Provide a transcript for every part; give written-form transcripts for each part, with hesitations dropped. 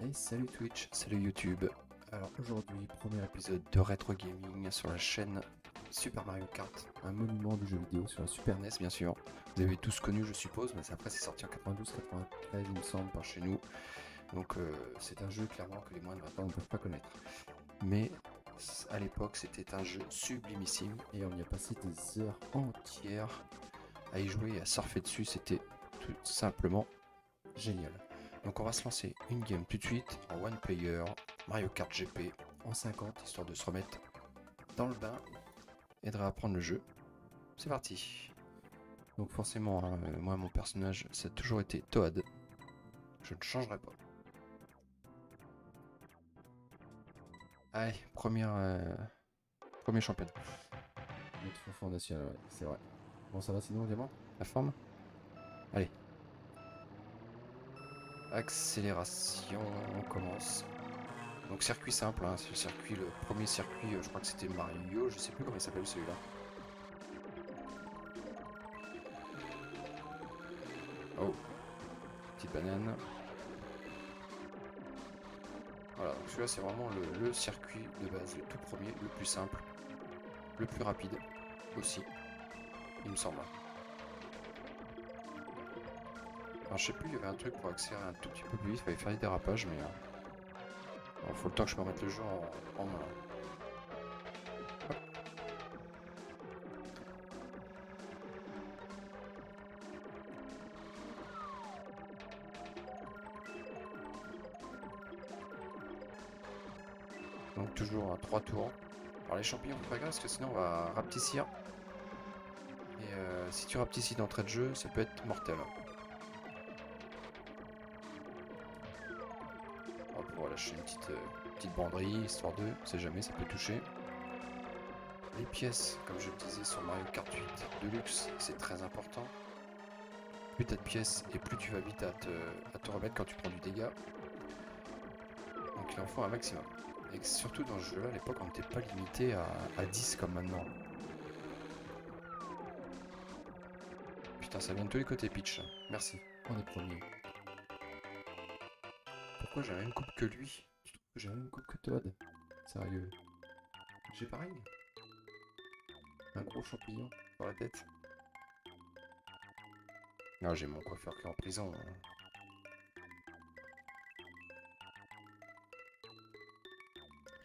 Hey, salut Twitch, salut YouTube. Alors aujourd'hui, premier épisode de Retro Gaming sur la chaîne Super Mario Kart, un monument du jeu vidéo sur la Super NES bien sûr. Vous avez tous connu je suppose, mais après c'est sorti en 92-93 il me semble par chez nous. Donc c'est un jeu clairement que les moins de 20 ans ne peuvent pas connaître. Mais à l'époque c'était un jeu sublimissime et on y a passé des heures entières à y jouer et à surfer dessus, c'était tout simplement génial. Donc on va se lancer une game tout de suite en one player, Mario Kart GP en 50, histoire de se remettre dans le bain et de réapprendre le jeu. C'est parti. Donc forcément, hein, moi mon personnage ça a toujours été Toad. Je ne changerai pas. Allez, premier championnat. Notre fondation, ouais, c'est vrai. Bon ça va sinon Diamant? La forme? Allez. Accélération, on commence. Donc circuit simple, hein, c'est le circuit, le premier circuit, je crois que c'était Mario, je sais plus comment il s'appelle celui-là. Oh, petite banane. Voilà, donc celui-là c'est vraiment le circuit de base, le tout premier, le plus simple, le plus rapide aussi, il me semble. Alors je sais plus, il y avait un truc pour accélérer un tout petit peu plus vite, il fallait faire des dérapages, mais alors, faut le temps que je me remette le jeu en main. Donc toujours à 3 tours. Alors les champignons, c'est pas grave parce que sinon on va rapetissir. Et si tu rapetissis d'entrée de jeu, ça peut être mortel. On va pouvoir lâcher une petite banderie, histoire de, on sait jamais, ça peut toucher. Les pièces, comme je le disais sur Mario Kart 8 Deluxe, c'est très important. Plus tu as de pièces et plus tu vas vite à te remettre quand tu prends du dégât. Donc il en faut un maximum. Et surtout dans ce jeu-là, à l'époque, on n'était pas limité à 10 comme maintenant. Putain, ça vient de tous les côtés, Peach. Merci. On est premier. Pourquoi j'ai la même coupe que lui? Tu trouves que j'ai la même coupe que Toad? Sérieux. J'ai pareil. Un gros champignon sur la tête. Non, j'ai mon coiffeur qui est en prison. Hein.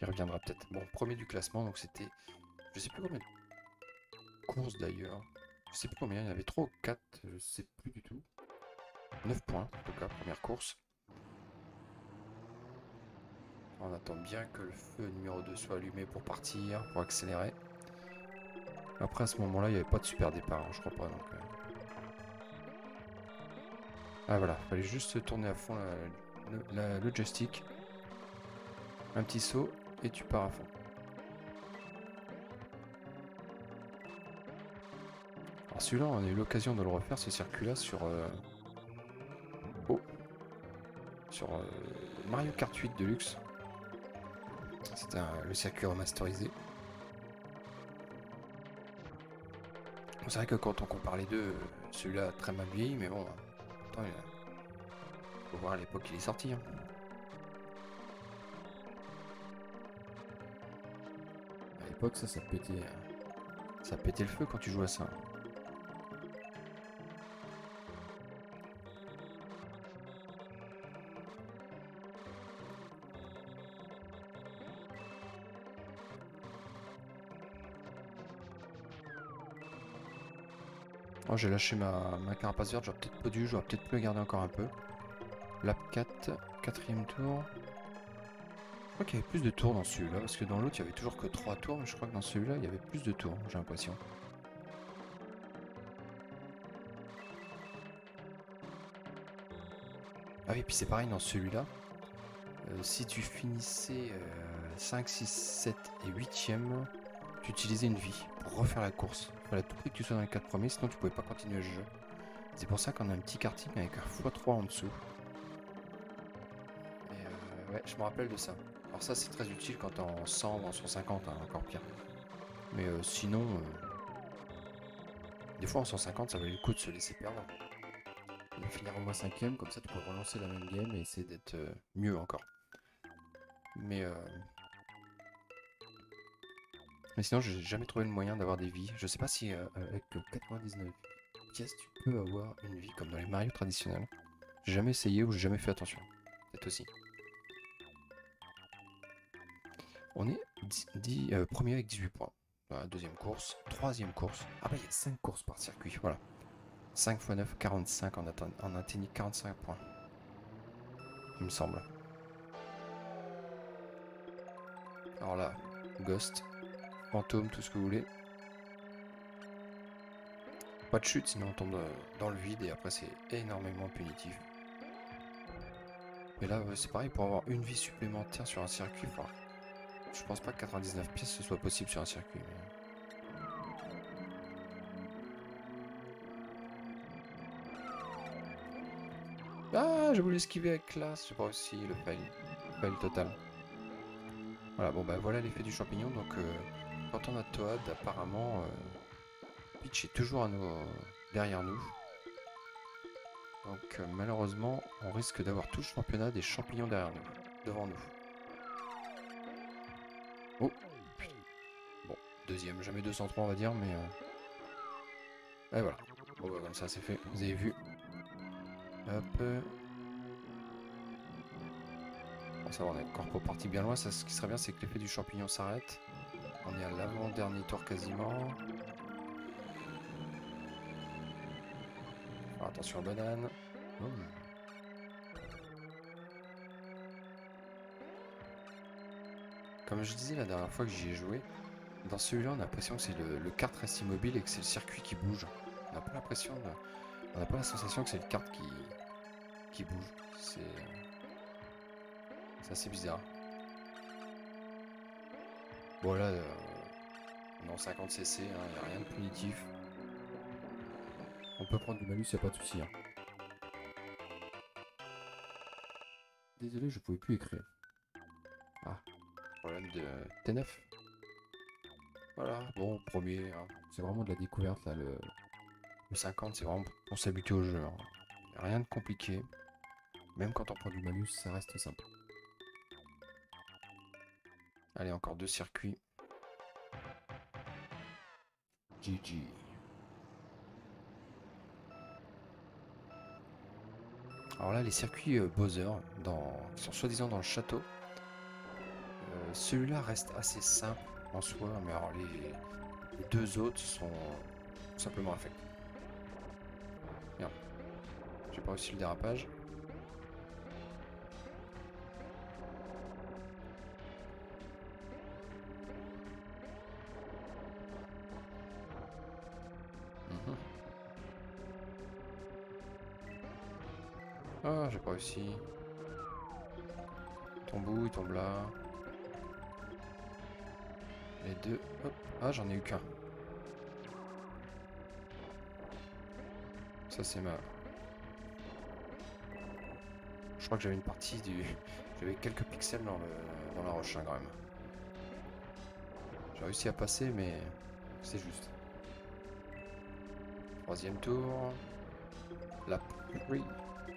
Il reviendra peut-être. Bon, premier du classement, donc c'était... Je sais plus combien de courses d'ailleurs. Je sais plus combien, il y en avait 3 ou 4, je sais plus du tout. 9 points, en tout cas, première course. On attend bien que le feu numéro 2 soit allumé pour partir, pour accélérer. Après, à ce moment-là, il n'y avait pas de super départ, hein, je crois pas. Donc, ah voilà, fallait juste tourner à fond le joystick. Un petit saut, et tu pars à fond. Alors celui-là, on a eu l'occasion de le refaire, ce circuit-là, sur... sur Mario Kart 8 Deluxe. C'était le circuit remasterisé. C'est vrai que quand on compare les deux, celui-là très mal vieilli, mais bon, attends, faut voir à l'époque qu'il est sorti. Hein. À l'époque, ça pétait le feu quand tu jouais à ça. Oh, j'ai lâché ma carapace verte, j'aurais peut-être pas dû, j'aurais peut-être pu la garder encore un peu. Lap 4, quatrième tour. Je crois qu'il y avait plus de tours dans celui-là, parce que dans l'autre il y avait toujours que 3 tours, mais je crois que dans celui-là il y avait plus de tours, j'ai l'impression. Ah oui, puis c'est pareil dans celui-là. Si tu finissais 5, 6, 7 et 8ème, tu utilisais une vie pour refaire la course. Il fallait à tout prix que tu sois dans les 4 premiers, sinon tu pouvais pas continuer le jeu. C'est pour ça qu'on a un petit karting avec un x3 en dessous. Et ouais, je me rappelle de ça. Alors ça c'est très utile quand t'es en 100 ou en 150, hein, encore pire. Mais sinon, des fois en 150 ça valait le coup de se laisser perdre. Et finir au moins 5ème, comme ça tu peux relancer la même game et essayer d'être mieux encore. Mais sinon, j'ai jamais trouvé le moyen d'avoir des vies. Je sais pas si avec 99 pièces, tu peux avoir une vie comme dans les Mario traditionnels. J'ai jamais essayé ou j'ai jamais fait attention. Peut-être aussi. On est premier avec 18 points. Voilà, deuxième course, troisième course. Ah bah il y a 5 courses par circuit, voilà. 5 x 9, 45, on atteignit 45 points. Il me semble. Alors là, Ghost, fantôme, tout ce que vous voulez. Pas de chute, sinon on tombe dans le vide et après c'est énormément punitif. Mais là, c'est pareil, pour avoir une vie supplémentaire sur un circuit, enfin, je pense pas que 99 pièces ce soit possible sur un circuit. Mais... Ah, je voulais esquiver avec classe, j'ai pas aussi le fail. Fail total. Voilà, bon bah voilà l'effet du champignon, donc quand on a Toad, apparemment, Peach est toujours derrière nous. Donc malheureusement, on risque d'avoir tout le championnat des champignons derrière nous, devant nous. Oh, putain. Bon, deuxième, jamais 203 on va dire, mais... Et voilà. Bon bah comme ça c'est fait, vous avez vu. Hop. Bon ça va, on est encore pas parti bien loin, ça, ce qui serait bien c'est que l'effet du champignon s'arrête. On est à l'avant-dernier tour quasiment. Alors, attention aux bananes. Comme je disais la dernière fois que j'y ai joué, dans celui-là, on a l'impression que c'est le kart reste immobile et que c'est le circuit qui bouge. On n'a pas l'impression on n'a pas la sensation que c'est le kart qui bouge. C'est assez bizarre. Bon là, on est en 50 cc, il n'y a rien de punitif. On peut prendre du malus, il n'y a pas de souci. Hein. Désolé, je pouvais plus écrire. Ah, problème de T9. Voilà, bon, premier, hein. C'est vraiment de la découverte là, le 50, c'est vraiment pour s'habituer au jeu. Hein. Rien de compliqué. Même quand on prend du malus, ça reste simple. Allez, encore 2 circuits. GG. Alors là, les circuits Bowser, qui sont soi-disant dans le château, celui-là reste assez simple en soi, mais alors les deux autres sont tout simplement affectés. Merde, j'ai pas réussi le dérapage. Ah, j'ai pas réussi. Il tombe où? Il tombe là. Les deux. Hop. Ah, j'en ai eu qu'un. Ça, c'est ma... Je crois que j'avais une partie du... J'avais quelques pixels dans la roche, hein, quand même. J'ai réussi à passer, mais c'est juste. Troisième tour. La oui,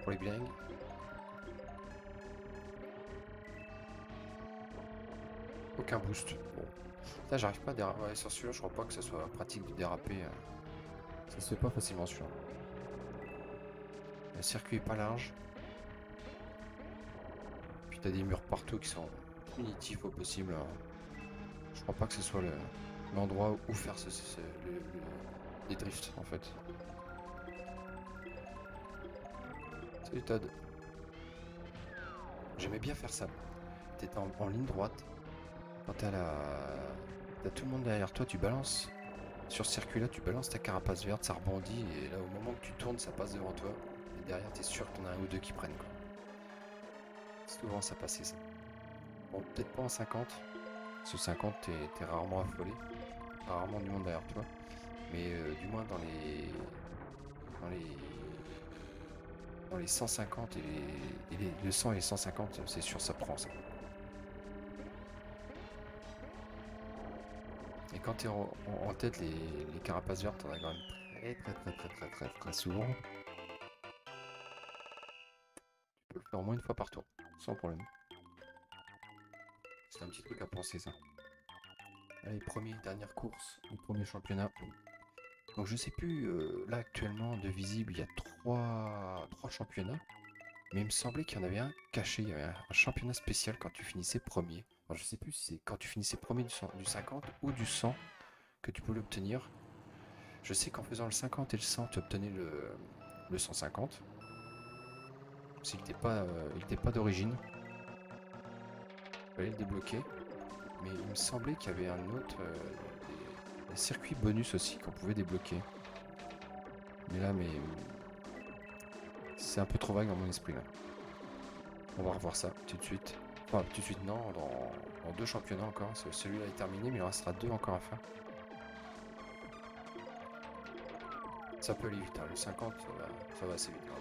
pour les blingues. Aucun boost. Bon. Là, j'arrive pas à déraper. Ouais, sur celui-là, je crois pas que ça soit pratique de déraper. Ça se fait pas facilement sur. Le circuit est pas large. Puis t'as des murs partout qui sont punitifs au possible. Je crois pas que ce soit l'endroit où faire les drifts en fait. Salut Todd. J'aimais bien faire ça. T'es en ligne droite. Quand t'as tout le monde derrière toi, tu balances. Sur ce circuit là, tu balances ta carapace verte, ça rebondit. Et là, au moment que tu tournes, ça passe devant toi. Et derrière, t'es sûr qu'il y en a un ou deux qui prennent. Quoi. Souvent, ça passait ça. Bon, peut-être pas en 50. Parce que 50, t'es rarement affolé. Rarement du monde derrière toi. Mais du moins dans les 150 et les 100 et les 150, c'est sûr, ça prend ça. Et quand t'es en tête, les carapaces vertes, t'en as quand même très souvent. au moins une fois par tour, sans problème. C'est un petit truc à penser ça. Allez, dernière course, le premier championnat. Donc je sais plus, là actuellement de visible il y a trois championnats. Mais il me semblait qu'il y en avait un caché, il y avait un championnat spécial quand tu finissais premier. Alors je sais plus si c'est quand tu finissais premier du 50 ou du 100 que tu pouvais l'obtenir. Je sais qu'en faisant le 50 et le 100, tu obtenais le 150. S'il n'était pas d'origine. Il fallait le débloquer. Mais il me semblait qu'il y avait un autre, des circuits bonus aussi qu'on pouvait débloquer. Mais là, c'est un peu trop vague dans mon esprit là. On va revoir ça tout de suite. Enfin, tout de suite non, dans 2 championnats encore. Celui-là est terminé, mais il en restera 2 encore à faire. Ça peut aller vite, hein. Le 50, ça va assez vite. Hein.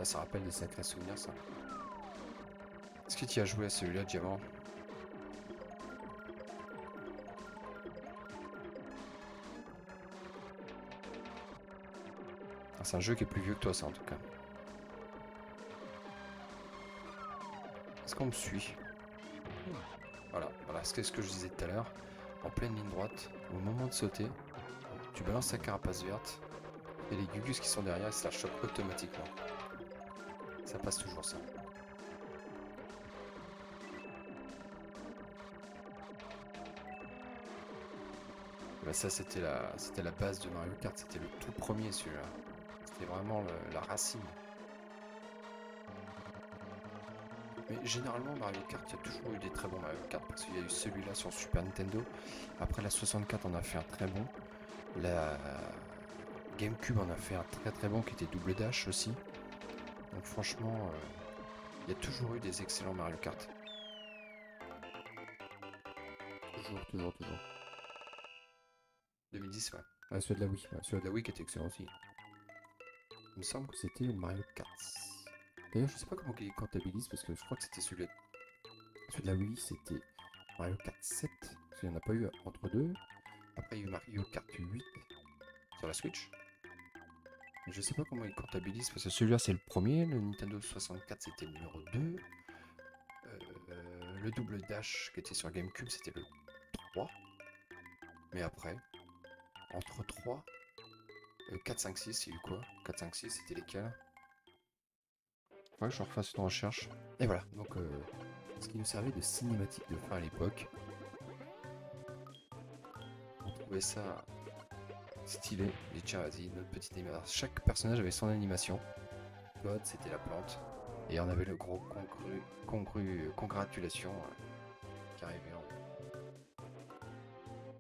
Ça rappelle des sacrés souvenirs, ça. Est-ce que tu as joué à celui-là, Diamant? Ah, c'est un jeu qui est plus vieux que toi, ça, en tout cas. Est-ce qu'on me suit? Voilà, c'est ce que je disais tout à l'heure. En pleine ligne droite, au moment de sauter, tu balances ta carapace verte, et les gugus qui sont derrière, ça choque automatiquement. Ça passe toujours, ça. Bah ça c'était la base de Mario Kart, c'était le tout premier celui-là. C'était vraiment la racine. Mais généralement Mario Kart, il y a toujours eu des très bons Mario Kart parce qu'il y a eu celui-là sur Super Nintendo. Après la 64 on a fait un très bon. La GameCube en a fait un très très bon qui était Double Dash aussi. Donc franchement, il y a toujours eu des excellents Mario Kart. Toujours. 2010, ouais. Ah, celui de la Wii. Ouais, celui de la Wii qui était excellent aussi. Il me semble que c'était Mario Kart. D'ailleurs, je sais pas comment il comptabilise parce que je crois que c'était celui de la Wii, c'était Mario Kart 7. Parce qu'il n'y en a pas eu entre deux. Après, il y a eu Mario Kart 8 sur la Switch. Mais je sais pas comment il comptabilise parce que celui-là c'est le premier. Le Nintendo 64 c'était le numéro 2. Le double dash qui était sur GameCube c'était le 3. Mais après, entre 3, 4, 5, 6, il y a eu quoi? 4, 5, 6, c'était lesquels? Faudrait que je refasse une recherche. Et voilà, donc ce qui nous servait de cinématique de fin à l'époque. On trouvait ça stylé. Et tiens, vas-y, notre petite animation. Chaque personnage avait son animation. God, c'était la plante. Et on avait le gros congratulation qui arrivait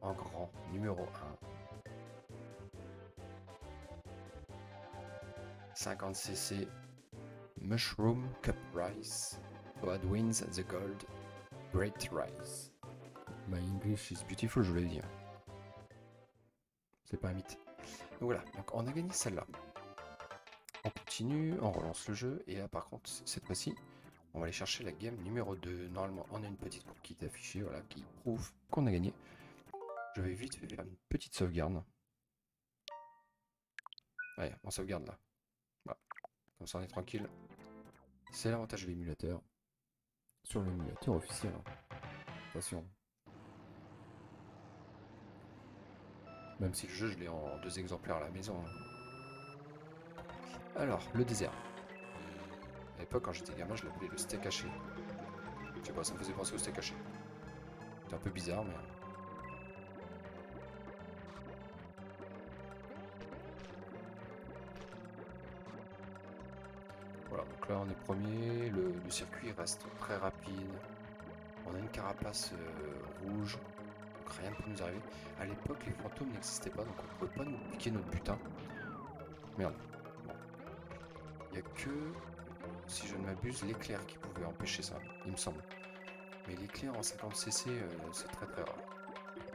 en grand, numéro 1. 50cc Mushroom Cup Rice. God wins the gold. Great rice. My English is beautiful, je voulais dire. C'est pas un mythe. Donc voilà, donc on a gagné celle-là. On continue, on relance le jeu, et là par contre, cette fois-ci, on va aller chercher la game numéro 2. Normalement, on a une petite courbe qui est affichée, voilà, qui prouve qu'on a gagné. Je vais vite faire une petite sauvegarde. Allez, on sauvegarde là. Voilà. Comme ça on est tranquille. C'est l'avantage de l'émulateur. Sur l'émulateur officiel. Hein. Attention. Même si le jeu je l'ai en 2 exemplaires à la maison. Hein. Alors, le désert. À l'époque quand j'étais gamin je l'appelais le steak haché. Je sais pas, ça me faisait penser au steak haché. C'est un peu bizarre mais... Voilà, donc là on est premier, le circuit reste très rapide. On a une carapace rouge, donc rien ne peut nous arriver. À l'époque les fantômes n'existaient pas, donc on ne pouvait pas nous piquer notre butin. Merde. Bon. Il n'y a que, si je ne m'abuse, l'éclair qui pouvait empêcher ça, il me semble. Mais l'éclair en 50cc, c'est très très rare.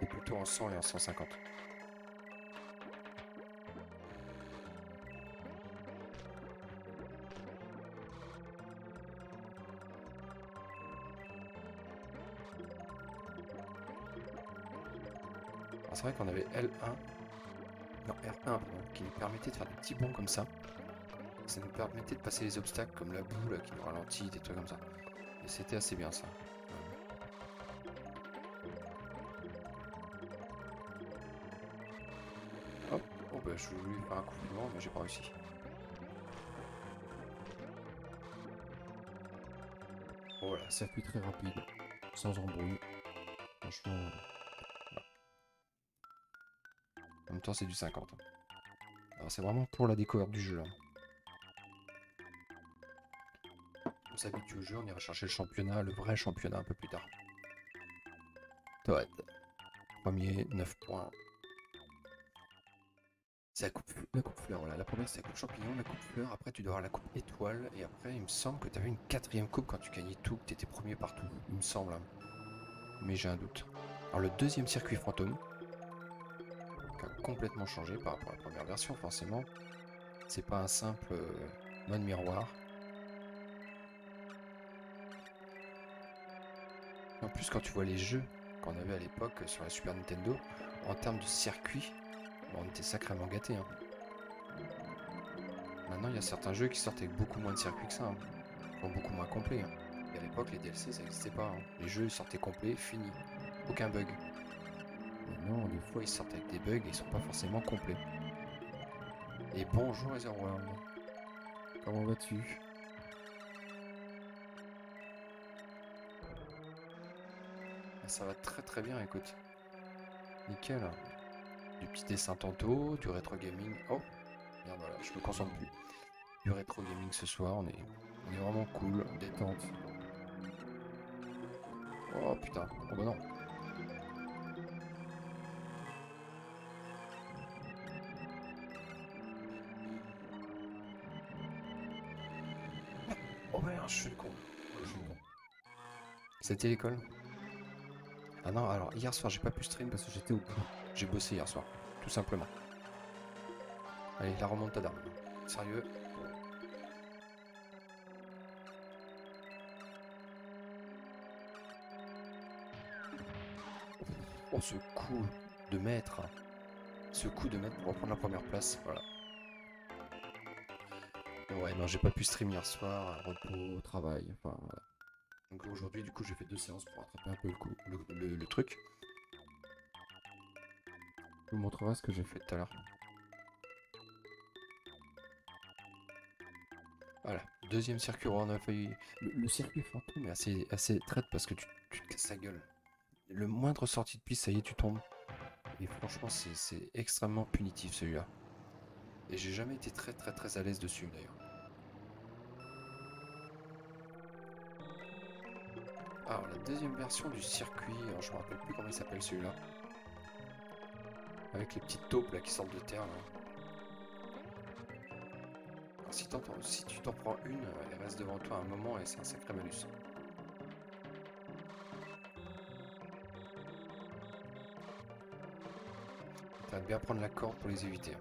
Et plutôt en 100 et en 150. Alors c'est vrai qu'on avait L1, non R1 pardon, qui nous permettait de faire des petits bonds comme ça. Ça nous permettait de passer les obstacles comme la boule qui nous ralentit, des trucs comme ça. Et c'était assez bien ça. Hop, oh bah je voulais faire un coup plus loin mais j'ai pas réussi. Voilà, circuit très rapide, sans embrouille. Franchement, voilà. En même temps c'est du 50. Alors c'est vraiment pour la découverte du jeu là. On s'habitue au jeu, on ira chercher le championnat, le vrai championnat un peu plus tard. Toad. Premier, 9 points. C'est la coupe fleur, voilà. La première c'est la coupe champignon, la coupe fleur, après tu dois avoir la coupe étoile, et après il me semble que tu avais une quatrième coupe quand tu gagnais tout, que tu étais premier partout, il me semble. Hein. Mais j'ai un doute. Alors le deuxième circuit fantôme, qui a complètement changé par rapport à la première version, forcément. C'est pas un simple mode miroir. En plus quand tu vois les jeux qu'on avait à l'époque sur la Super Nintendo, en termes de circuit, on était sacrément gâtés. Hein. Maintenant, il y a certains jeux qui sortent avec beaucoup moins de circuits que ça, hein. Enfin, beaucoup moins complets. Hein. Et à l'époque, les DLC, ça n'existait pas. Hein. Les jeux sortaient complets, finis. Aucun bug. Maintenant, des fois, ils sortent avec des bugs et ils sont pas forcément complets. Et bonjour Etherworld. Comment vas-tu? Ça va très très bien, écoute. Nickel. Du petit dessin tantôt, du rétro gaming. Oh, merde, voilà, je me concentre plus. Du rétro gaming ce soir, on est vraiment cool, détente. Oh putain, oh bah non. Oh merde, je suis le con. C'était l'école? Ah non, alors hier soir j'ai pas pu stream parce que j'étais au bout. J'ai bossé hier soir, tout simplement. Allez, la remontada. Sérieux? Oh, ce coup de maître. Ce coup de maître pour reprendre la première place, voilà. Ouais, non, j'ai pas pu stream hier soir, repos, travail, enfin voilà. Donc aujourd'hui, du coup, j'ai fait 2 séances pour rattraper un peu le truc. Je vous montrerai ce que j'ai fait tout à l'heure. Voilà, deuxième circuit, on a failli... Le circuit fantôme est assez traite parce que tu te casses la gueule. Le moindre sortie de piste, ça y est, tu tombes. Et franchement, c'est extrêmement punitif celui-là. Et j'ai jamais été très à l'aise dessus d'ailleurs. Alors la deuxième version du circuit, alors, je me rappelle plus comment il s'appelle celui-là. Avec les petites taupes là qui sortent de terre là. Alors, si tu t'en prends une, elle reste devant toi un moment et c'est un sacré malus. T'as de bien prendre la corde pour les éviter.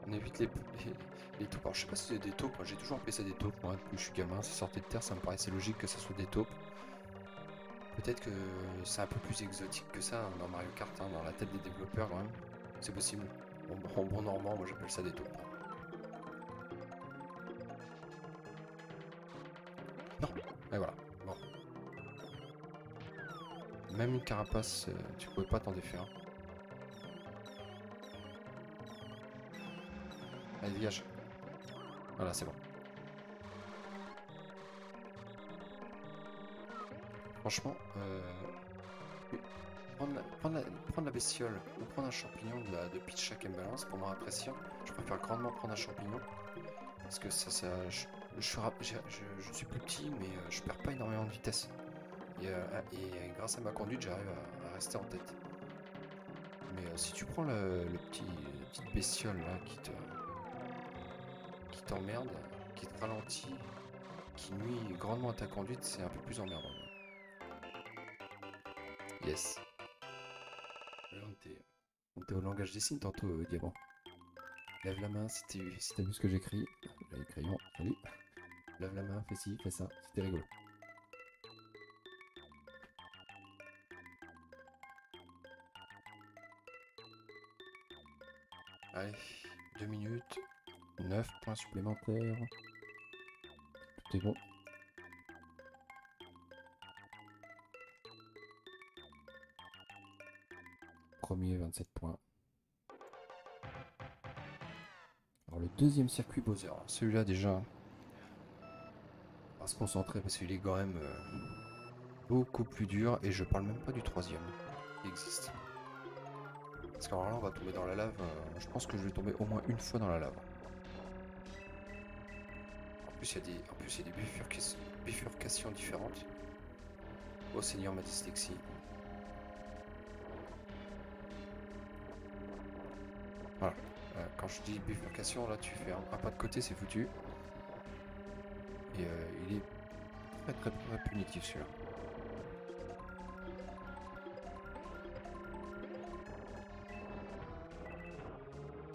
On évite les taupes. Alors je sais pas si c'est des taupes, j'ai toujours appelé ça des taupes. Moi, depuis que je suis gamin, ça sortait de terre, ça me paraissait logique que ça soit des taupes. Peut-être que c'est un peu plus exotique que ça hein, dans Mario Kart, hein, dans la tête des développeurs quand même. C'est possible. En bon normand, moi j'appelle ça des taupes. Non. Et voilà. Bon. Même une carapace, tu pouvais pas t'en défaire. Allez, dégage. Voilà, c'est bon. Franchement, prendre la bestiole ou prendre un champignon de Peach Shack and Balance, pour moi apprécier, je préfère grandement prendre un champignon. Parce que je suis plus petit, mais je perds pas énormément de vitesse. Et grâce à ma conduite, j'arrive à rester en tête. Mais si tu prends la petite bestiole là qui t'emmerde, qui te ralentit, qui nuit grandement à ta conduite, c'est un peu plus emmerdant. Yes. Là, on était au langage des signes tantôt, Diamant. Lève la main si t'as vu ce que j'écris. Là, le crayon, salut. Lève la main, fais ci, fais ça. C'était rigolo. Allez, 2 minutes. 9 points supplémentaires. Tout est bon. Premier, 27 points. Alors le deuxième circuit Bowser, celui-là déjà, on va se concentrer parce qu'il est quand même beaucoup plus dur et je parle même pas du troisième qui existe. Parce qu'alors là on va tomber dans la lave, je pense que je vais tomber au moins une fois dans la lave. En plus il y a des bifurcations différentes. Oh Seigneur ma dyslexie. Voilà. Quand je dis bifurcation, là tu fais un pas de côté, c'est foutu. Et il est très punitif celui-là.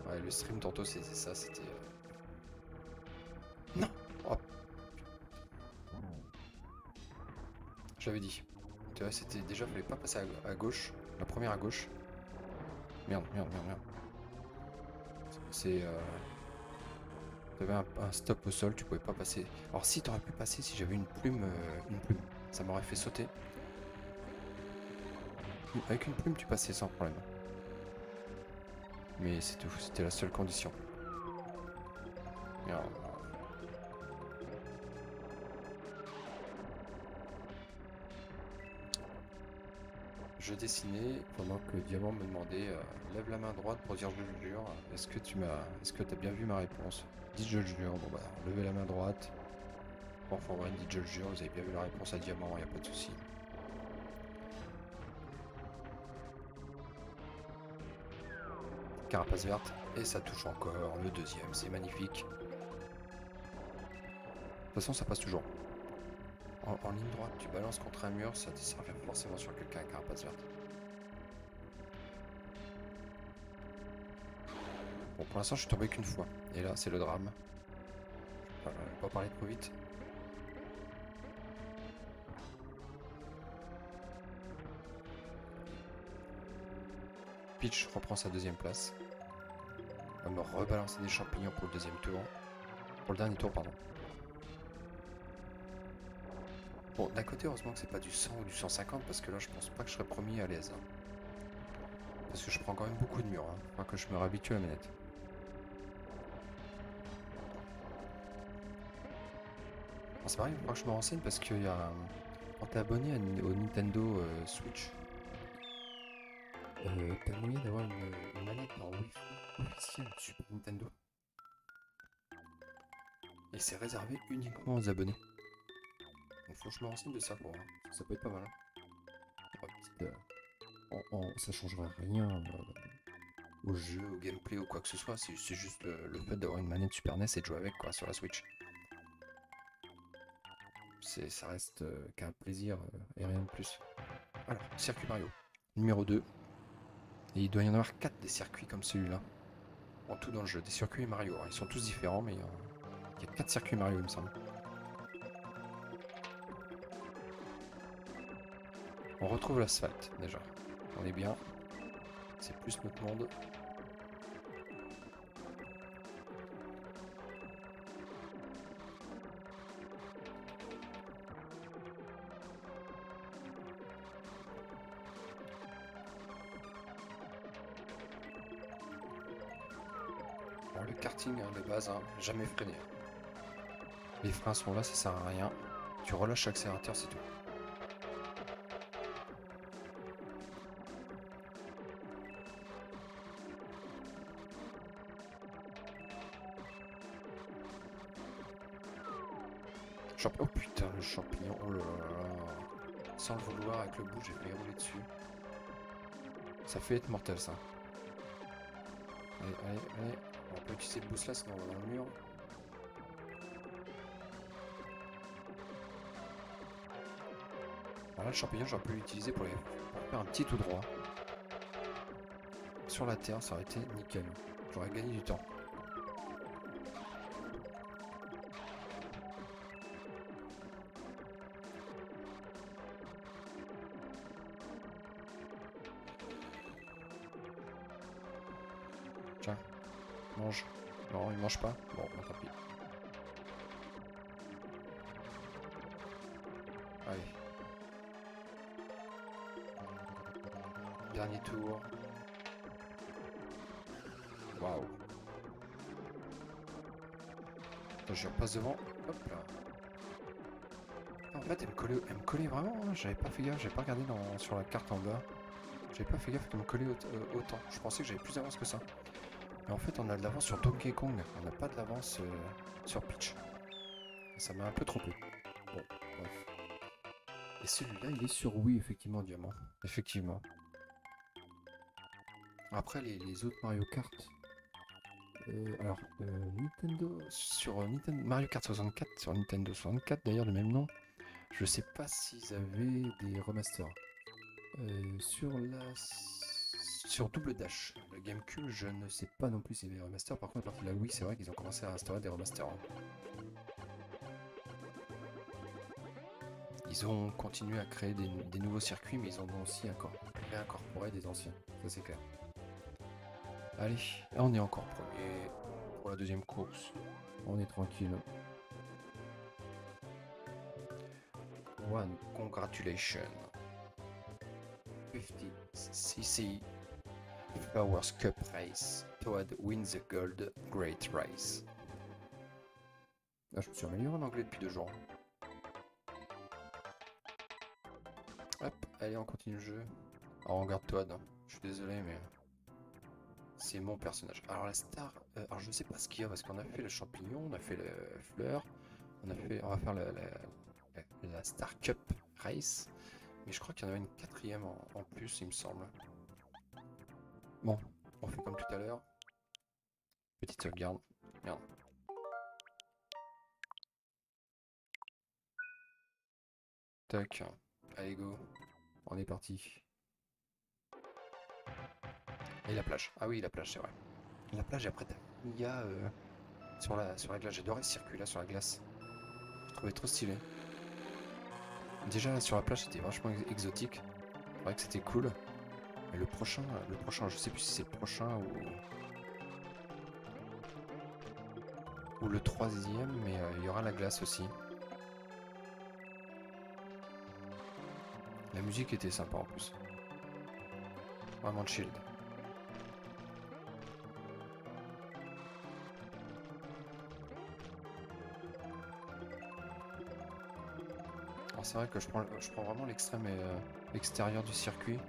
Ouais, le stream tantôt c'était ça, c'était... Non oh. J'avais dit. Tu vois, c'était déjà, fallait pas passer à gauche. La première à gauche. Merde. C'est... T'avais un stop au sol, tu pouvais pas passer. Alors si, t'aurais pu passer si j'avais une plume. Ça m'aurait fait sauter. Avec une plume, tu passais sans problème. Mais c'est tout, c'était la seule condition. Merde. Je dessinais pendant que Diamant me demandait lève la main droite pour dire je le jure. Est-ce que t'as bien vu ma réponse? Dis je le jure. Bon bah levez la main droite. Enfin ouais, dit je le jure, vous avez bien vu la réponse à Diamant, y a pas de souci. Carapace verte et ça touche encore le deuxième, c'est magnifique. De toute façon ça passe toujours. En ligne droite, tu balances contre un mur, ça revient forcément sur quelqu'un avec carapace verte. Bon, pour l'instant, je suis tombé qu'une fois. Et là, c'est le drame. Je vais pas parler trop vite. Peach reprend sa deuxième place. On va me rebalancer des champignons pour le deuxième tour. Pour le dernier tour, pardon. Bon, d'un côté, heureusement que c'est pas du 100 ou du 150, parce que là, je pense pas que je serais premier à l'aise. Parce que je prends quand même beaucoup de murs. Faut que je me réhabitue à la manette. Bon, c'est pareil, il faudra que je me renseigne parce qu'il y a... Quand t'es abonné au Nintendo Switch, t'as moyen d'avoir une manette en Wi-Fi officielle Super Nintendo. Et c'est réservé uniquement aux abonnés. Donc faut que je me renseigne de ça pour voir. Ça peut être pas mal. Ça changera rien au jeu, au gameplay ou quoi que ce soit. C'est juste le fait d'avoir une manette Super NES et de jouer avec quoi sur la Switch. Ça reste qu'un plaisir et rien de plus. Alors, circuit Mario. Numéro 2. Et il doit y en avoir 4 des circuits comme celui-là. En tout dans le jeu. Des circuits Mario. Ils sont tous différents, mais il y a 4 circuits Mario, il me semble. On retrouve l'asphalte déjà. On est bien. C'est plus notre monde. Alors le karting de base, jamais freiné. Les freins sont là, ça sert à rien. Tu relâches l'accélérateur, c'est tout. Oh putain, le champignon, oh là là. Sans le vouloir, avec le bout, j'ai failli rouler dessus. Ça fait être mortel, ça. Allez, allez, allez. On peut utiliser le boost là, sinon on va dans le mur. Alors là, le champignon, j'aurais pu l'utiliser pour faire un petit tout droit. Sur la terre, ça aurait été nickel. J'aurais gagné du temps. Tiens, mange. Non, il mange pas. Bon, bah, tant pis. Allez. Dernier tour. Waouh. Je repasse devant. Hop là. En fait, elle me collait vraiment. Hein. J'avais pas fait gaffe. J'avais pas regardé sur la carte en bas. J'avais pas fait gaffe qu'elle me collait autant. Je pensais que j'avais plus d'avance que ça. Mais en fait, on a de l'avance sur Donkey Kong. On n'a pas de l'avance sur Peach. Et ça m'a un peu trompé. Bon, bref. Et celui-là, il est sur Wii, effectivement, Diamant. Effectivement. Après, les autres Mario Kart. Alors, Nintendo. Sur Nintendo, Mario Kart 64, sur Nintendo 64, d'ailleurs, du même nom. Je sais pas s'ils avaient des remasters. Sur Double Dash, le GameCube, je ne sais pas non plus s'il y avait des remasters. Par contre, à partir de la Wii, c'est vrai qu'ils ont commencé à instaurer des remasters. Ils ont continué à créer des nouveaux circuits, mais ils en ont aussi réincorporé des anciens. Ça, c'est clair. Allez, on est encore premier pour la deuxième course. On est tranquille. One, congratulations. 50cc Powers Cup Race. Toad wins the gold Great Race. Ah, je me suis amélioré en anglais depuis 2 jours. Hop, allez, on continue le jeu. Alors, on regarde Toad. Je suis désolé, mais c'est mon personnage. Alors, la star. Alors, je sais pas ce qu'il y a parce qu'on a fait le champignon, on a fait le fleur, on va faire la Star Cup Race. Mais je crois qu'il y en avait une 4e en plus, il me semble. Bon, on fait comme tout à l'heure. Petite sauvegarde. Merde. Tac. Allez, go. On est parti. Et la plage. Ah oui, la plage, c'est vrai. La plage, et après, il y a sur la glace. J'adorais ce circuit-là sur la glace. Je trouvais trop stylé. Déjà, sur la plage, c'était vachement exotique. C'est vrai que c'était cool. Mais le prochain, je sais plus si c'est le prochain ou le 3e, mais il y aura la glace aussi. La musique était sympa en plus. Vraiment chill. Alors c'est vrai que je prends vraiment l'extrême extérieur du circuit.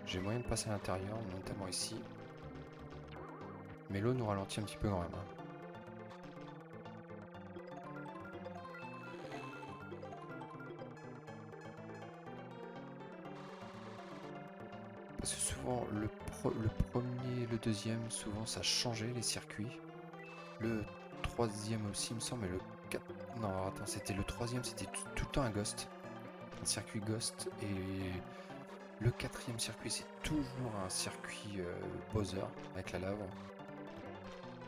J'ai moyen de passer à l'intérieur, notamment ici. Mais l'eau nous ralentit un petit peu quand même. Hein. Parce que souvent, le premier, le deuxième, souvent ça changeait les circuits. Le 3e aussi, il me semble, mais le 4... Non, attends, c'était le 3e, c'était tout le temps un Ghost. Un circuit Ghost. Et le 4e circuit, c'est toujours un circuit Bowser, avec la lave.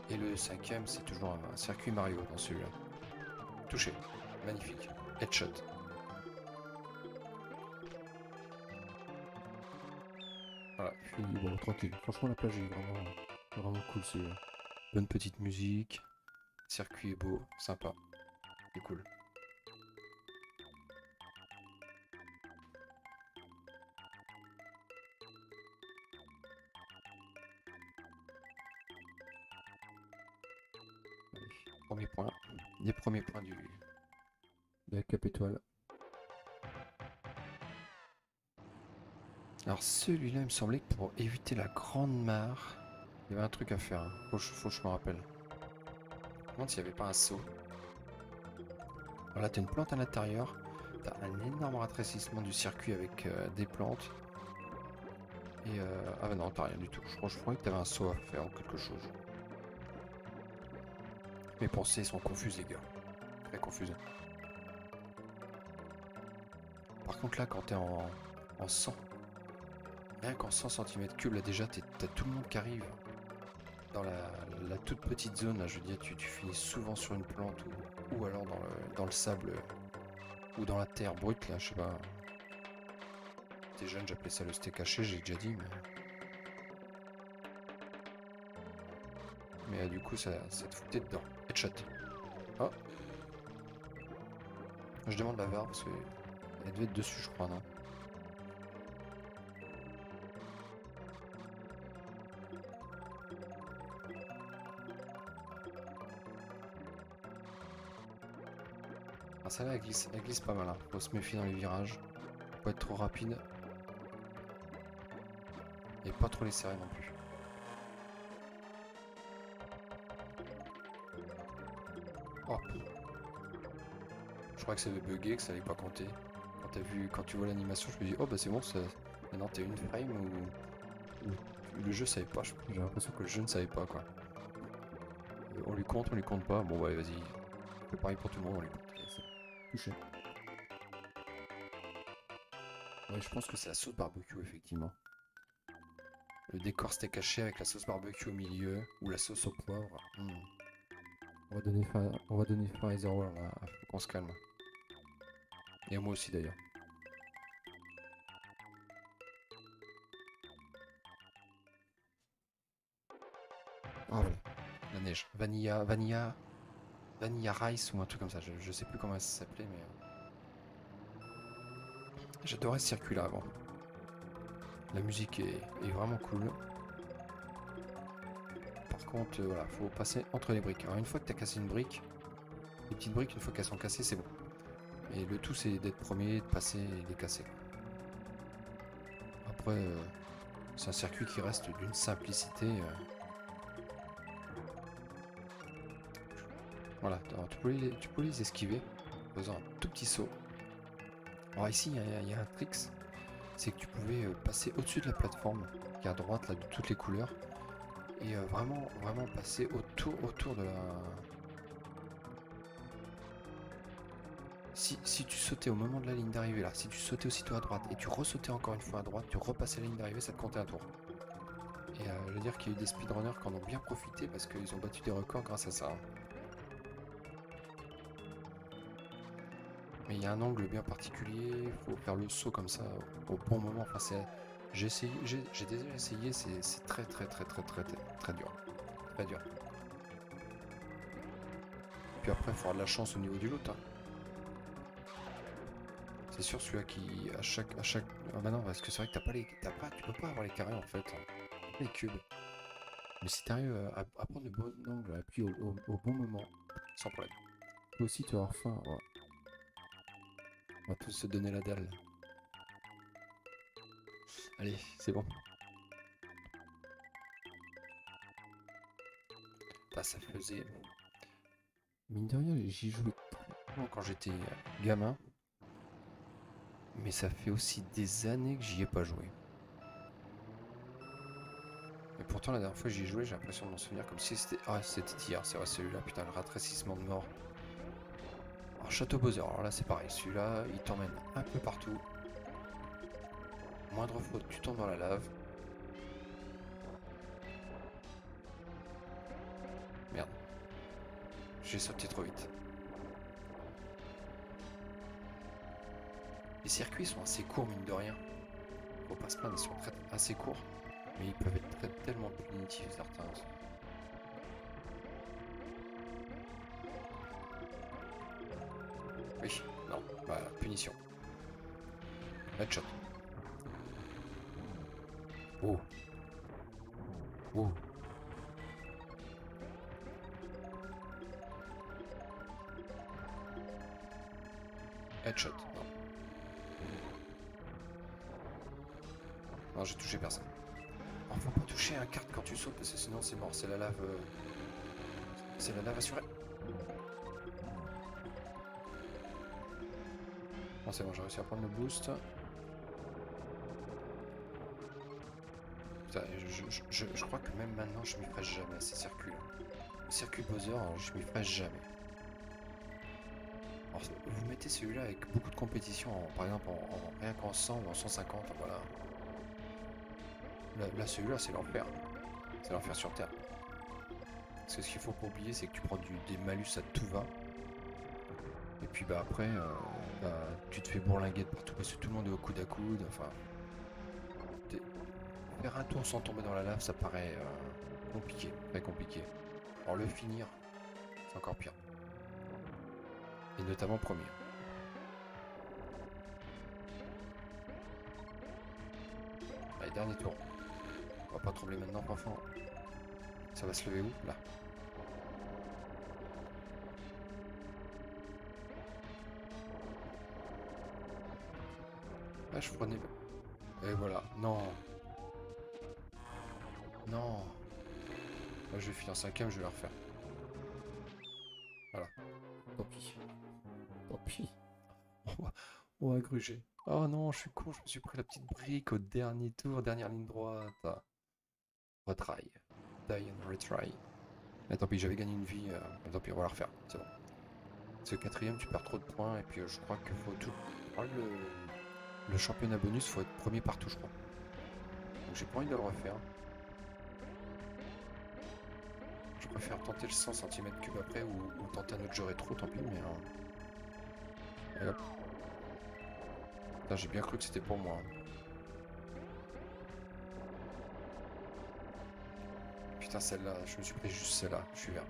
Et le 5e, c'est toujours un circuit Mario dans celui-là. Touché. Magnifique. Headshot. Voilà, puis bon, tranquille. Franchement, la plage est vraiment cool celui-là. Bonne petite musique. Circuit est beau, sympa. C'est cool. Allez, premier point. Les premiers points de la Cup Étoile. Alors celui-là, il me semblait que pour éviter la grande mare, il y avait un truc à faire. Hein. Faut que je me rappelle. Je me demande s'il n'y avait pas un saut. Alors là, t'as une plante à l'intérieur. T'as un énorme rétrécissement du circuit avec des plantes. Et ah bah non, t'as rien du tout. Je croyais que t'avais un saut à faire ou quelque chose. Mes pensées sont confuses, les gars. Très confuses. Par contre, là, quand t'es en 100, rien qu'en 100 cm3, là déjà, t'as tout le monde qui arrive. Dans la toute petite zone, là, je veux dire, tu finis souvent sur une plante ou alors dans le sable ou dans la terre brute, là, je sais pas. T'es jeune, j'appelais ça le steak haché, j'ai déjà dit, mais du coup, ça te foutait dedans. Headshot. Oh, je demande la VAR parce qu'elle devait être dessus, je crois, non? Ah, celle-là, elle glisse pas mal, hein. Faut se méfier dans les virages. Faut pas être trop rapide. Et pas trop les serrer non plus. Oh. Je crois que ça avait bugué, que ça allait pas compter. Quand tu vois l'animation, je me dis, oh bah c'est bon, ça... maintenant t'es une frame ou le jeu savait pas. J'ai l'impression que le jeu ne savait pas, quoi. On lui compte pas. Bon ouais, vas-y. C'est pareil pour tout le monde, on lui compte. Touché. Ouais, je pense que c'est la sauce barbecue, effectivement. Le décor c'était caché avec la sauce barbecue au milieu, ou la sauce au poivre. On va donner fin à Etherworld, là. Faut qu'on se calme. Et à moi aussi, d'ailleurs. Ah ouais, la neige. Vanilla Rice ou un truc comme ça. Je sais plus comment ça s'appelait, mais... J'adorais ce circuit-là avant. La musique est vraiment cool. Par contre, voilà, faut passer entre les briques. Alors une fois que tu as cassé une brique, les petites briques, une fois qu'elles sont cassées, c'est bon. Et le tout, c'est d'être premier, de passer et de les casser. Après, c'est un circuit qui reste d'une simplicité. Voilà, alors, tu peux les esquiver en faisant un tout petit saut. Alors ici, il y a un trick, c'est que tu pouvais passer au-dessus de la plateforme, qui est à droite là, de toutes les couleurs, et vraiment passer autour de la... Si tu sautais au moment de la ligne d'arrivée là, si tu sautais aussitôt à droite et tu ressautais encore une fois à droite, tu repassais la ligne d'arrivée, ça te comptait un tour. Et je veux dire qu'il y a eu des speedrunners qui en ont bien profité parce qu'ils ont battu des records grâce à ça. Mais il y a un angle bien particulier, il faut faire le saut comme ça au bon moment. Enfin, j'ai déjà essayé, c'est très dur. Très dur. Puis après, il faut avoir de la chance au niveau du loot. Hein. C'est sûr, celui-là qui, à chaque... Ah bah non, parce que c'est vrai que tu peux pas avoir les carrés en fait. Hein. Les cubes. Mais si t'arrives à prendre le bon angle, à appuyer au bon moment, sans problème. Tu peux aussi te avoir faim. Ouais. On va tous se donner la dalle. Allez, c'est bon. Bah, ça faisait... Mine de rien, j'y jouais quand j'étais gamin. Mais ça fait aussi des années que j'y ai pas joué. Et pourtant, la dernière fois que j'y ai joué, j'ai l'impression de m'en souvenir comme si c'était... Ah, c'était hier, c'est vrai, celui-là, putain, le rétrécissement de mort. Alors, Château Bowser, alors là, c'est pareil. Celui-là, il t'emmène un peu partout. Moindre faute, tu tombes dans la lave. Merde. J'ai sauté trop vite. Les circuits sont assez courts, mine de rien. Faut pas se plaindre, ils sont assez courts. Mais ils peuvent être tellement punitifs, certains aussi. Oui, non, bah, punition. Headshot. Oh. Oh. Headshot. Non. Non, j'ai touché personne. Alors, faut pas toucher un carte quand tu sautes parce que sinon c'est mort. C'est la lave. C'est la lave assurée. Bon, c'est bon, j'ai réussi à prendre le boost. Putain, je crois que même maintenant, je m'y ferai jamais à ces circuits. Le circuit Bowser, je m'y ferai jamais. Alors, vous mettez celui-là avec beaucoup de compétition, par exemple rien qu'en 100 ou en 150, voilà. Là celui-là, c'est l'enfer. C'est l'enfer sur Terre. Parce que ce qu'il faut pas oublier, c'est que tu prends des malus à tout va. Et puis bah après, tu te fais bourlinguer de partout parce que tout le monde est au coude à coude. Enfin, faire un tour sans tomber dans la lave, ça paraît compliqué, très compliqué. Alors le finir, c'est encore pire. Et notamment premier. Allez, dernier tour. On va pas trembler maintenant, enfant. Ça va se lever où? Là. Ah, je prenais... Et voilà. Non. Non. Là, je vais finir 5ème, je vais la refaire. Voilà. Tant pis. Tant pis. On va gruger. Oh non, je suis con, je me suis pris la petite brique au dernier tour, dernière ligne droite. Retry. Die and retry. Mais tant pis, j'avais gagné une vie. Tant pis, on va la refaire. C'est bon. C'est 4ème, tu perds trop de points. Et puis je crois qu'il faut tout... Oh, le championnat bonus, faut être premier partout, je crois. Donc j'ai pas envie de le refaire. Je préfère tenter le 100 cm3 après ou tenter un autre jeu rétro, tant pis, mais... Et hop. J'ai bien cru que c'était pour moi. Putain, celle-là, je me suis pris juste celle-là, je suis vert.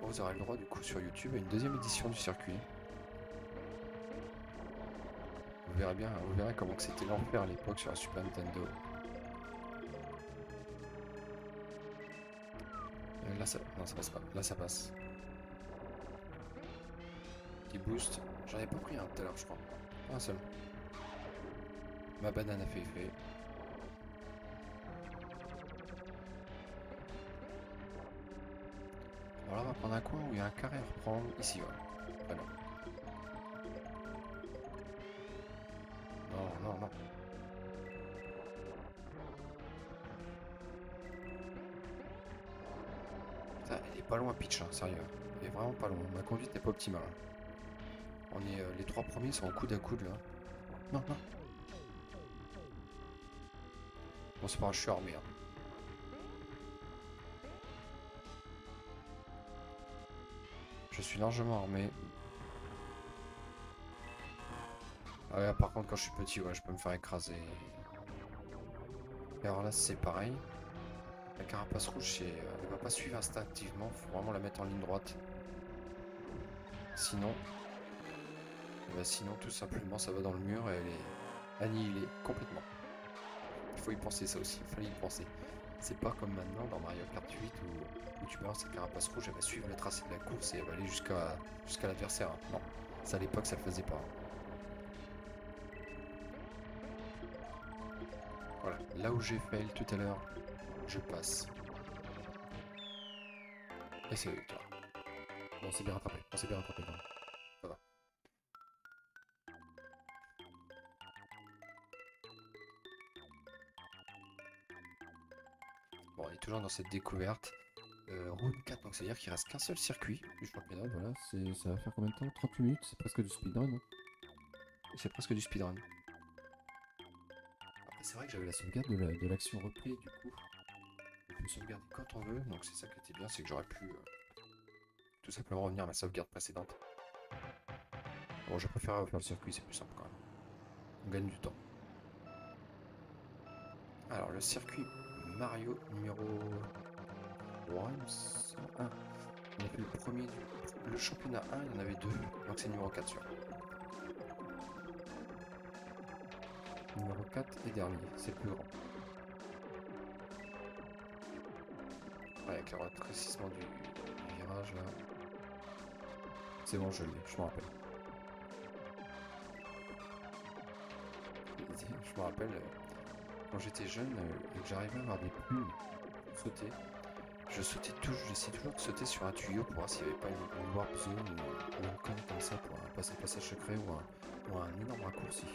Bon, vous aurez le droit, du coup, sur YouTube, à une deuxième édition du circuit. Vous verrez bien, vous verrez comment c'était l'enfer à l'époque sur la Super Nintendo. Là, ça... Non, ça passe pas. Là, ça passe. Petit boost. J'en ai pas pris un tout à l'heure, je crois. Un seul. Ma banane a fait effet. Alors là, on va prendre un coin où il y a un carré à reprendre. Ici, voilà. Ah non. Non, non, non. Putain, elle est pas loin, Peach, hein, sérieux. Elle est vraiment pas loin. Ma conduite n'est pas optimale. On est, les 3 premiers sont au coude à coude, là. Non, non. Bon, c'est pas grave, je suis armé. Hein. Je suis largement armé. Ah ouais, par contre, quand je suis petit, ouais, je peux me faire écraser. Et alors là, c'est pareil. La carapace rouge, elle va pas suivre instinctivement. Faut vraiment la mettre en ligne droite. Sinon, sinon, tout simplement, ça va dans le mur et elle est annihilée complètement. Il faut y penser, ça aussi. Il fallait y penser. C'est pas comme maintenant dans Mario Kart 8 où tu balances cette carapace rouge, elle va suivre le tracé de la course et elle va aller jusqu'à l'adversaire. Non, ça à l'époque, ça le faisait pas. Voilà, là où j'ai fail tout à l'heure, je passe. Et c'est la victoire. Bon, c'est bien rattrapé. On s'est bien rattrapé quand même. Ça va. Bon, on est toujours dans cette découverte. Round 4, donc c'est-à-dire qu'il reste qu'un seul circuit du championnat. Voilà, ça va faire combien de temps? 30 minutes, c'est presque du speedrun. Hein. C'est presque du speedrun. Après, c'est vrai que j'avais la sauvegarde de l'action replay, du coup. On peut sauvegarder quand on veut, donc c'est ça qui était bien, c'est que j'aurais pu tout simplement revenir à ma sauvegarde précédente. Bon, je préfère faire le circuit, c'est plus simple quand même. On gagne du temps. Alors, le circuit Mario numéro 1. On a fait le premier le championnat 1, il y en avait 2, donc c'est numéro 4 sur. Numéro 4 et dernier, c'est le plus grand. Ouais, avec le rétrécissement du virage là. C'est bon, je l'ai, je me rappelle. Je me rappelle, quand j'étais jeune et que j'arrivais à avoir des plumes pour sauter, j'essaie toujours de sauter sur un tuyau pour voir s'il n'y avait pas une warp zone ou une conne comme ça pour passer un passage secret ou un énorme raccourci.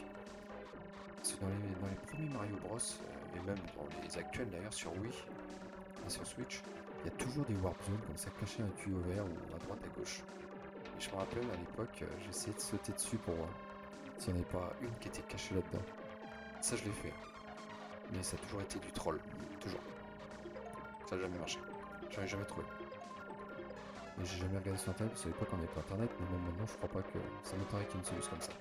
Parce que dans les premiers Mario Bros, et même dans les actuels d'ailleurs sur Wii et sur Switch, il y a toujours des warp zones comme ça cachées dans un tuyau vert ou à droite à gauche. Et je me rappelle à l'époque, j'essayais de sauter dessus pour voir s'il n'y en avait pas une qui était cachée là-dedans. Ça je l'ai fait. Mais ça a toujours été du troll. Toujours. Ça n'a jamais marché. J'en ai jamais trouvé. Et j'ai jamais regardé sur internet, parce qu'à l'époque on n'avait pas internet, mais même maintenant je crois pas que ça m'étonnerait qu'il y ait une solution comme ça.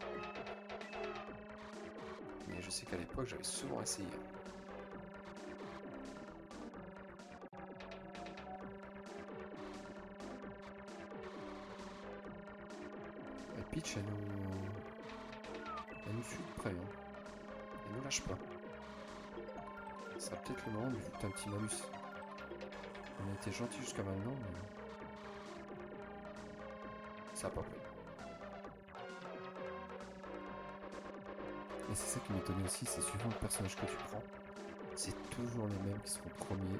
Mais je sais qu'à l'époque j'avais souvent essayé. Et Peach elle nous suit de près. Hein. Elle nous lâche pas. Ça sera peut-être le moment de lui foutre un petit malus. On a été gentil jusqu'à maintenant, mais ça a pas pris. Et c'est ça qui m'étonnait aussi, c'est suivant le personnage que tu prends, c'est toujours les mêmes qui seront premiers.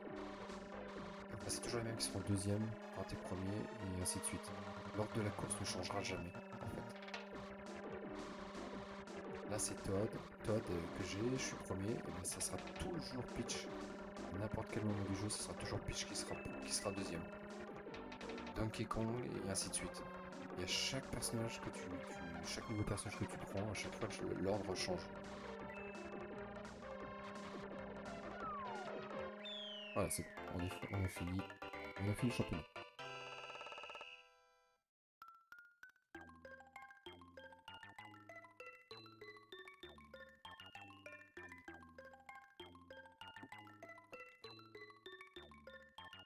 Enfin, c'est toujours les mêmes qui seront deuxièmes quand t'es premier, et ainsi de suite. L'ordre de la course ne changera jamais, en fait. Là c'est Toad que j'ai, je suis premier, et bien ça sera toujours Peach. À n'importe quel moment du jeu, ça sera toujours Peach qui sera deuxième. Donkey Kong, et ainsi de suite. Et à chaque personnage que chaque nouveau personnage que tu prends, à chaque fois l'ordre change. Voilà, c'est bon, on a fini le championnat.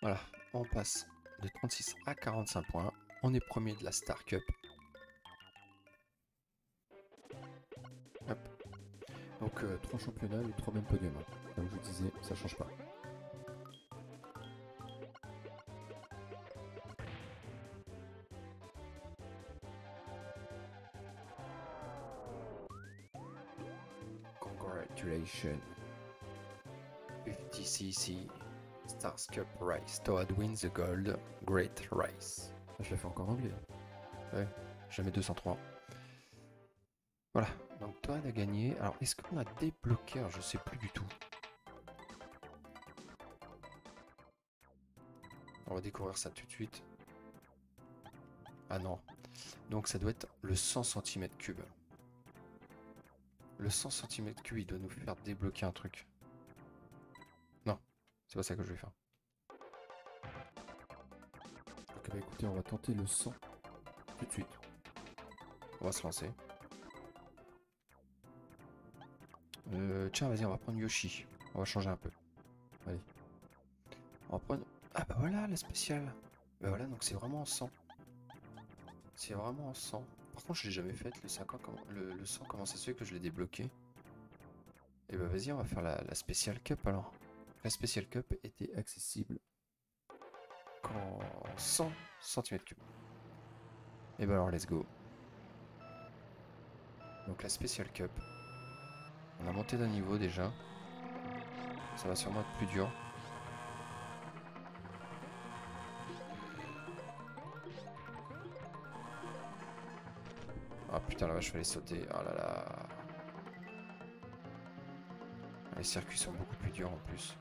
Voilà, on passe de 36 à 45 points. On est premier de la Star Cup. Hop. Donc 3 championnats et 3 mêmes podiums. Comme je vous disais, ça change pas. Congratulations. 50cc Stars Cup Race. Toad wins the gold. Great race. Je l'ai fait encore en anglais. Ouais, jamais 203. Voilà, donc Toad a gagné. Alors, est-ce qu'on a débloqué? Alors, je sais plus du tout. On va découvrir ça tout de suite. Ah non. Donc, ça doit être le 100 cm3. Le 100 cm3, il doit nous faire débloquer un truc. Non, c'est pas ça que je vais faire. Ok, bah écoutez, on va tenter le 100 tout de suite. On va se lancer. Tiens, vas-y, on va prendre Yoshi. On va changer un peu. Allez. On va prendre... Ah bah voilà, la spéciale. Bah voilà, donc c'est vraiment en 100. C'est vraiment en 100. Par contre, je l'ai jamais fait, le 50, le 100, comment ça se fait que je l'ai débloqué? Et bah vas-y, on va faire la Special Cup alors. La Special Cup était accessible qu'en 100 cm3. Et bah alors, let's go. Donc la Special Cup. On a monté d'un niveau déjà. Ça va sûrement être plus dur. Ah putain la vache, fallait sauter. Oh là là. Les circuits sont beaucoup plus durs en plus.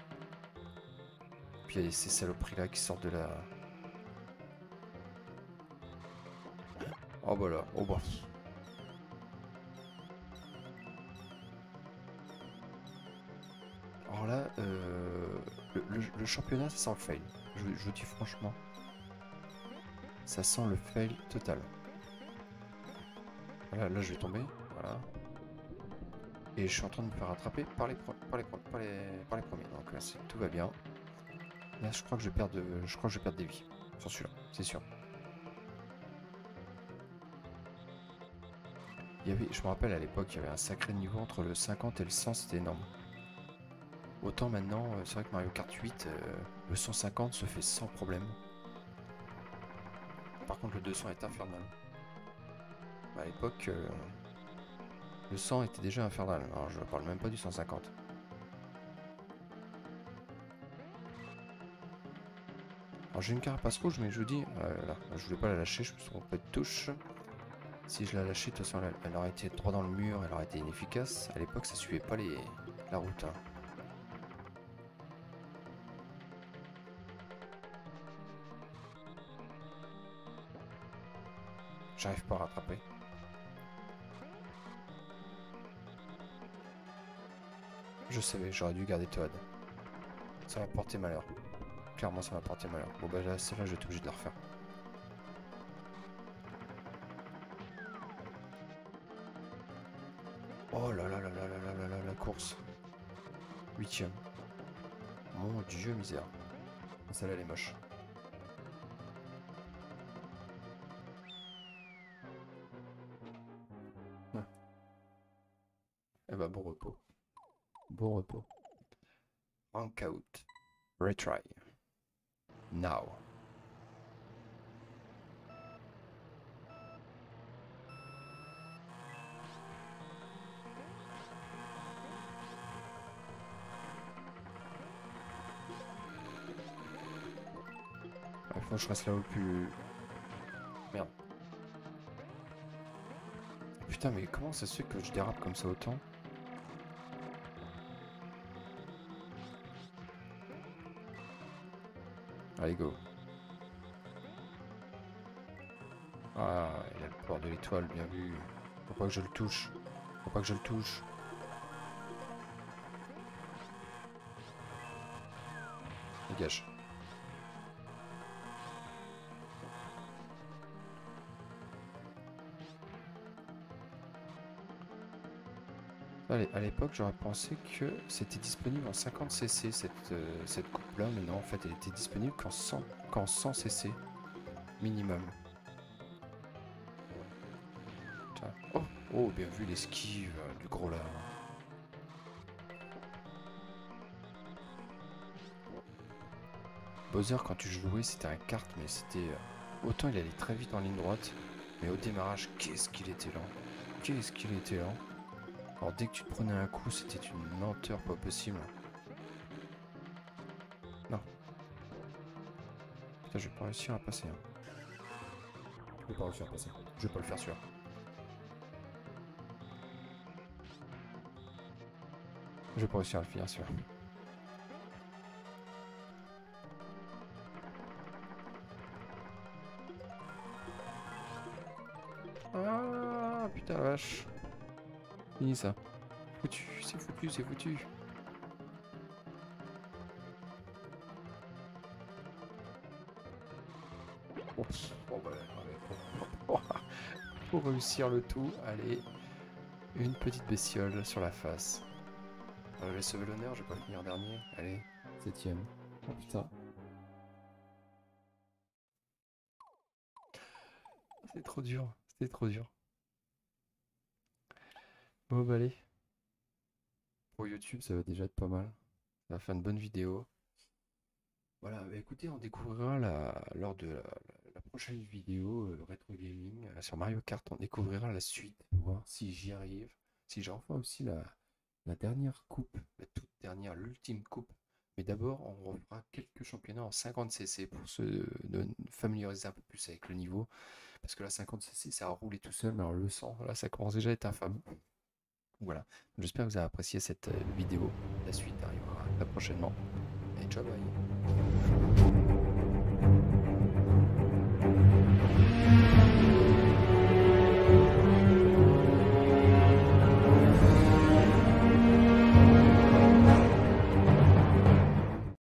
Puis il y a ces saloperies là qui sortent de la... Oh bah là, oh bah. Alors là, le championnat, ça sent le fail. Je vous dis franchement. Ça sent le fail total. Voilà, là je vais tomber, voilà. Et je suis en train de me faire rattraper par les premiers. Donc là, tout va bien. Là, je crois que je vais perdre des vies. Sur celui-là, c'est sûr. Je me rappelle à l'époque, il y avait un sacré niveau entre le 50 et le 100, c'était énorme. Autant maintenant, c'est vrai que Mario Kart 8, le 150 se fait sans problème. Par contre, le 200 est infernal. À l'époque, le 100 était déjà infernal. Alors, je parle même pas du 150. Alors j'ai une carapace rouge, mais je vous dis, là, je voulais pas la lâcher, je me suis trompé de touche. Si je la lâchais, de toute façon, elle aurait été droit dans le mur, elle aurait été inefficace. À l'époque, ça suivait pas la route. Hein. J'arrive pas à rattraper. Je savais, j'aurais dû garder Toad. Ça m'a porté malheur. Clairement, ça m'a porté malheur. Bon, bah là, celle-là, je vais être obligé de la refaire. Oh là là là là là là là là, la course. 8ème. Mon Dieu, misère. Celle-là, elle est moche. Ouais. Eh bah, bon repos. Bon repos. Rank out. Retry. Now. Il faut que je reste là au plus... Merde. Putain, mais comment ça se fait que je dérape comme ça autant? Allez, go. Ah, il a le port de l'étoile, bien vu. Faut pas que je le touche. Faut pas que je le touche. Dégage. Allez, à l'époque, j'aurais pensé que c'était disponible en 50cc cette coupe-là, mais non, en fait, elle était disponible qu'en 100cc minimum. Tiens. Oh, oh, bien vu l'esquive du gros lard. Bowser, quand tu jouais, c'était un kart, mais c'était... autant il allait très vite en ligne droite, mais au démarrage, qu'est-ce qu'il était lent. Qu'est-ce qu'il était lent. Alors dès que tu te prenais un coup, c'était une lenteur pas possible. Non. Putain, je vais pas réussir à passer. Hein. Je vais pas réussir à passer. Je vais pas le faire sûr. Je vais pas réussir à le finir sûr. Ah putain la vache. Fini ça. Foutu, c'est foutu, c'est foutu. Oups. Bon bah allez, pour réussir le tout, allez, une petite bestiole sur la face. Je vais sauver l'honneur, je vais pas finir dernier. Allez, 7ème. Oh putain. C'est trop dur, c'était trop dur. Bon bah allez. Pour YouTube, ça va déjà être pas mal. Ça va faire une bonne vidéo. Voilà, bah écoutez, on découvrira lors de la prochaine vidéo rétro gaming sur Mario Kart, on découvrira la suite, voir si j'y arrive, si j'ai enfin aussi la dernière coupe, la toute dernière, l'ultime coupe. Mais d'abord, on refera quelques championnats en 50cc pour se familiariser un peu plus avec le niveau. Parce que la 50cc, ça a roulé tout seul, mais alors le 100, là, ça commence déjà à être infâme. Voilà, j'espère que vous avez apprécié cette vidéo. La suite arrivera très prochainement. Et ciao, bye.